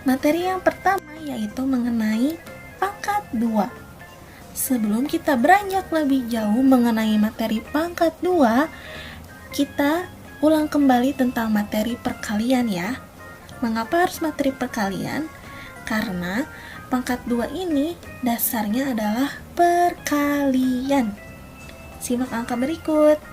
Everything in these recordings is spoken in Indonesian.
Materi yang pertama yaitu mengenai pangkat 2. Sebelum kita beranjak lebih jauh mengenai materi pangkat 2, kita ulang kembali tentang materi perkalian ya. Mengapa harus materi perkalian? Karena pangkat 2 ini dasarnya adalah perkalian. Simak angka berikut.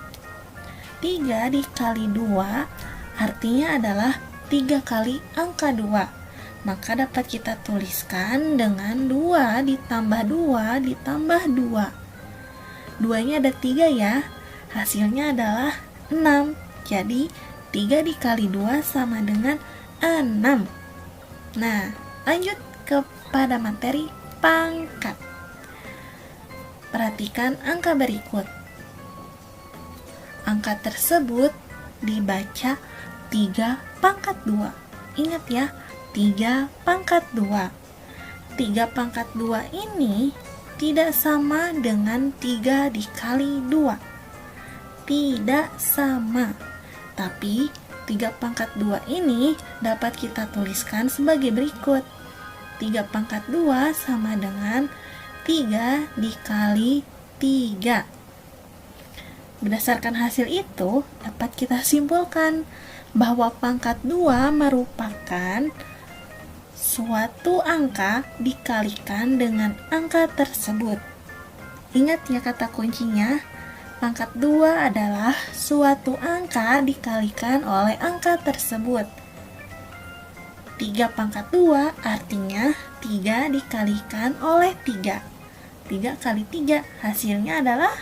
3 dikali 2 artinya adalah 3 kali angka 2. Maka dapat kita tuliskan dengan 2 ditambah 2 ditambah 2. 2-nya ada 3 ya. Hasilnya adalah 6. Jadi 3 dikali 2 sama dengan 6. Nah, lanjut kepada materi pangkat. Perhatikan angka berikut. Angka tersebut dibaca 3 pangkat 2. Ingat ya, 3 pangkat 2. 3 pangkat 2 ini tidak sama dengan 3 dikali 2. Tidak sama. Tapi 3 pangkat 2 ini dapat kita tuliskan sebagai berikut. 3 pangkat 2 sama dengan 3 dikali 3. Berdasarkan hasil itu, dapat kita simpulkan bahwa pangkat 2 merupakan suatu angka dikalikan dengan angka tersebut. Ingat ya kata kuncinya, pangkat 2 adalah suatu angka dikalikan oleh angka tersebut. 3 pangkat 2 artinya 3 dikalikan oleh 3. 3 kali 3 hasilnya adalah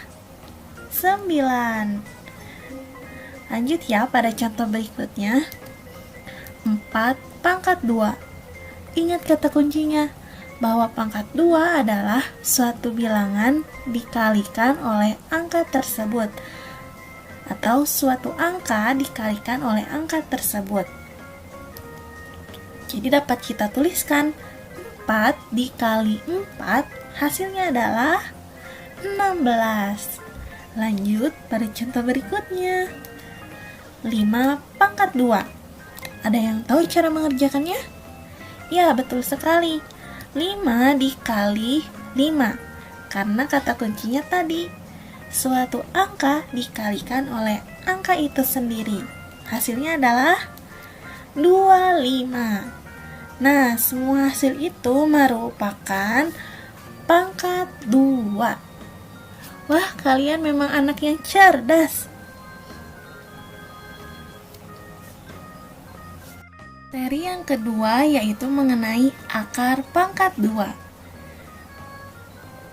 9. Lanjut ya pada contoh berikutnya. 4 pangkat 2. Ingat kata kuncinya, bahwa pangkat 2 adalah suatu bilangan dikalikan oleh angka tersebut, atau suatu angka dikalikan oleh angka tersebut. Jadi dapat kita tuliskan 4 dikali 4 hasilnya adalah 16. Lanjut pada contoh berikutnya. 5 pangkat 2. Ada yang tahu cara mengerjakannya? Ya, betul sekali. 5 dikali 5. Karena kata kuncinya tadi, suatu angka dikalikan oleh angka itu sendiri. Hasilnya adalah 25. Nah, semua hasil itu merupakan pangkat 2. Wah, kalian memang anak yang cerdas. Materi yang kedua yaitu mengenai akar pangkat 2.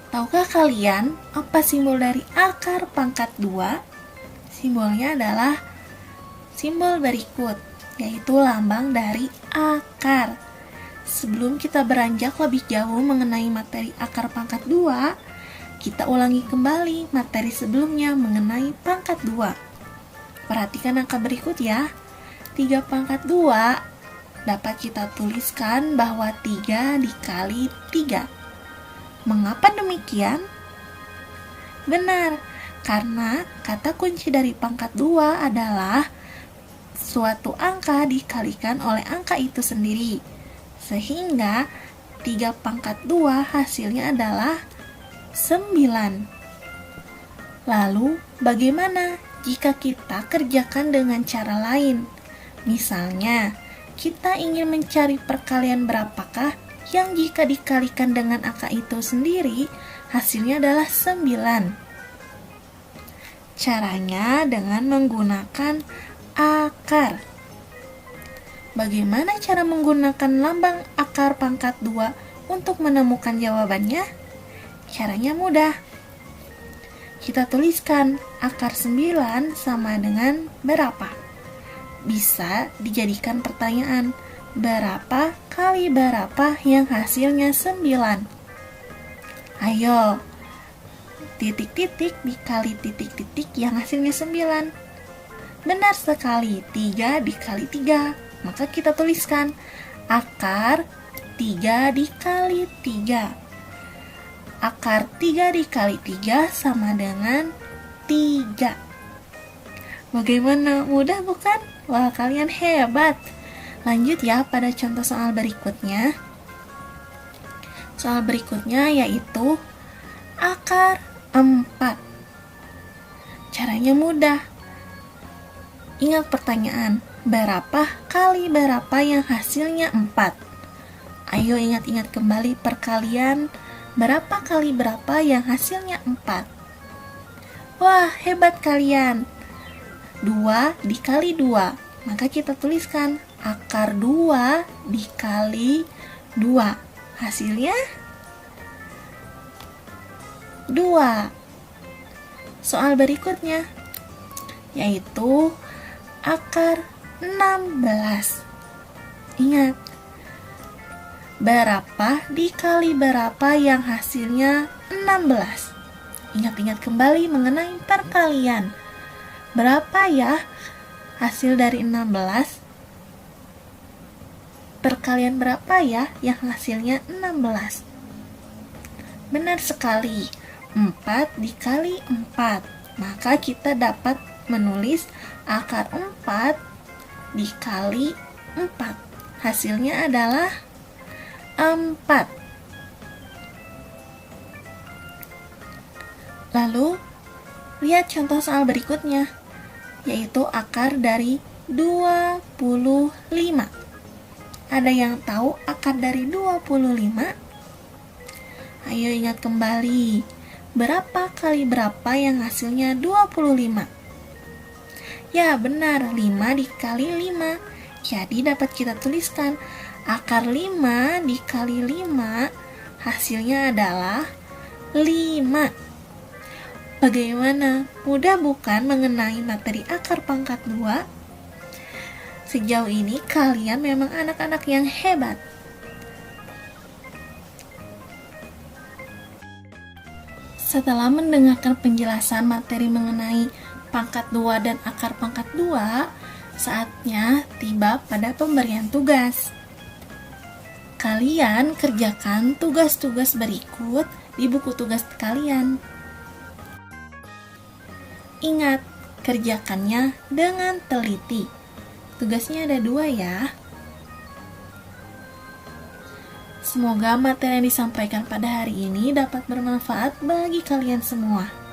Tahukah kalian apa simbol dari akar pangkat 2? Simbolnya adalah simbol berikut, yaitu lambang dari akar. Sebelum kita beranjak lebih jauh mengenai materi akar pangkat 2, kita ulangi kembali materi sebelumnya mengenai pangkat 2. Perhatikan angka berikut ya. 3 pangkat 2 dapat kita tuliskan bahwa 3 dikali 3. Mengapa demikian? Benar, karena kata kunci dari pangkat 2 adalah suatu angka dikalikan oleh angka itu sendiri. Sehingga 3 pangkat 2 hasilnya adalah 9. Lalu, bagaimana jika kita kerjakan dengan cara lain? Misalnya, kita ingin mencari perkalian berapakah yang jika dikalikan dengan angka itu sendiri, hasilnya adalah 9. Caranya dengan menggunakan akar. Bagaimana cara menggunakan lambang akar pangkat 2 untuk menemukan jawabannya? Caranya mudah. Kita tuliskan akar 9 sama dengan berapa? Bisa dijadikan pertanyaan, berapa kali berapa yang hasilnya 9? Ayo, titik-titik dikali titik-titik yang hasilnya 9. Benar sekali, 3 dikali 3. Maka kita tuliskan akar 3 dikali 3. Akar 3 dikali 3 sama dengan 3. Bagaimana? Mudah bukan? Wah, kalian hebat. Lanjut ya pada contoh soal berikutnya. Soal berikutnya yaitu akar 4. Caranya mudah. Ingat pertanyaan, berapa kali berapa yang hasilnya 4? Ayo ingat-ingat kembali perkalian berapa kali berapa yang hasilnya 4. Wah, hebat kalian. 2 dikali 2. Maka kita tuliskan akar 2 dikali 2. Hasilnya 2. Soal berikutnya yaitu akar 16. Ingat, berapa dikali berapa yang hasilnya 16? Ingat-ingat kembali mengenai perkalian. Berapa ya hasil dari 16? Perkalian berapa ya yang hasilnya 16? Benar sekali, 4 dikali 4. Maka kita dapat menulis akar 4 dikali 4. Hasilnya adalah 4. Lalu, lihat contoh soal berikutnya, yaitu akar dari 25. Ada yang tahu akar dari 25? Ayo ingat kembali, berapa kali berapa yang hasilnya 25? Ya benar, 5 dikali 5. Jadi dapat kita tuliskan akar 5 dikali 5 hasilnya adalah 5. Bagaimana? Mudah bukan mengenai materi akar pangkat 2? Sejauh ini kalian memang anak-anak yang hebat. Setelah mendengarkan penjelasan materi mengenai pangkat 2 dan akar pangkat 2, saatnya tiba pada pemberian tugas. Kalian kerjakan tugas-tugas berikut di buku tugas kalian. Ingat, kerjakannya dengan teliti. Tugasnya ada 2 ya. Semoga materi yang disampaikan pada hari ini dapat bermanfaat bagi kalian semua.